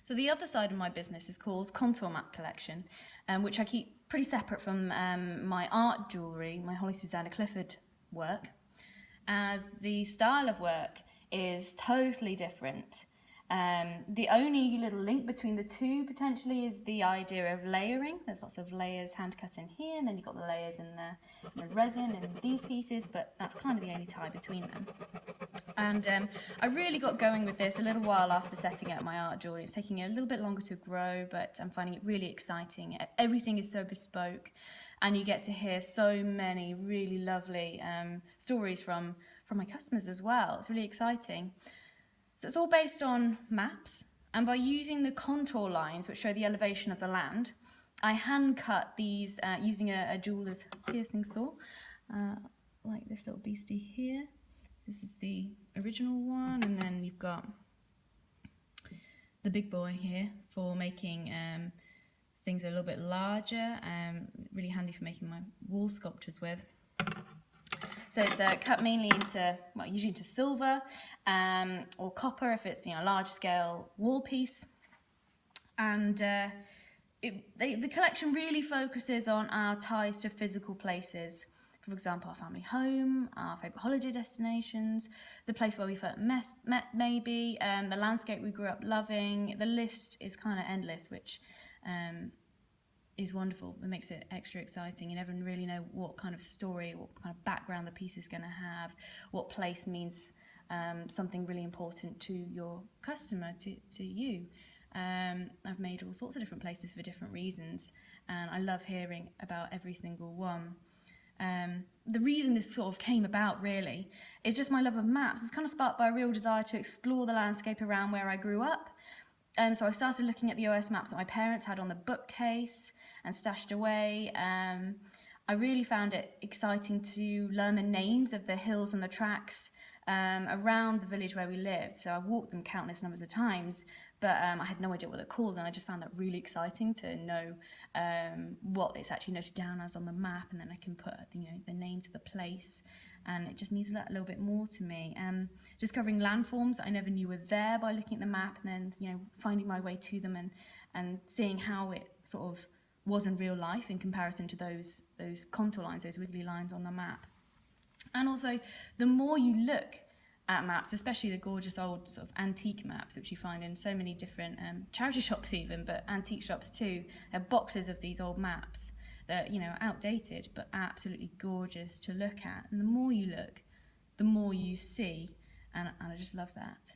So the other side of my business is called Contour Map Collection, which I keep pretty separate from my art jewellery, my Holly Susanna Clifford work, as the style of work is totally different. The only little link between the two potentially is the idea of layering. There's lots of layers hand cut in here, and then you've got the layers in the resin in these pieces, but that's kind of the only tie between them. And I really got going with this a little while after setting up my art jewellery. It's taking a little bit longer to grow, but I'm finding it really exciting. Everything is so bespoke, and you get to hear so many really lovely stories from my customers as well. It's really exciting. So it's all based on maps, and by using the contour lines which show the elevation of the land, I hand cut these using a jeweller's piercing saw, like this little beastie here. So this is the original one, and then you've got the big boy here for making things a little bit larger, really handy for making my wall sculptures with. So it's cut mainly into, well, usually into silver or copper if it's, a large scale wall piece. And the collection really focuses on our ties to physical places. For example, our family home, our favourite holiday destinations, the place where we first met maybe, the landscape we grew up loving. The list is kind of endless, which is wonderful. It makes it extra exciting. You never really know what kind of story, what kind of background the piece is going to have, what place means something really important to your customer, to you. I've made all sorts of different places for different reasons, and I love hearing about every single one. The reason this sort of came about really is just my love of maps. It's kind of sparked by a real desire to explore the landscape around where I grew up. So I started looking at the OS maps that my parents had on the bookcase and stashed away. I really found it exciting to learn the names of the hills and the tracks around the village where we lived. So I walked them countless numbers of times, but I had no idea what they're called, and I just found that really exciting to know what it's actually noted down as on the map, and then I can put the name to the place. And it just needs a little bit more to me. Discovering landforms that I never knew were there by looking at the map, and then finding my way to them and seeing how it sort of was in real life in comparison to those contour lines, those wiggly lines on the map. And also, the more you look at maps, especially the gorgeous old sort of antique maps, which you find in so many different charity shops even, but antique shops too. There are boxes of these old maps that are outdated but absolutely gorgeous to look at. And the more you look, the more you see, and I just love that.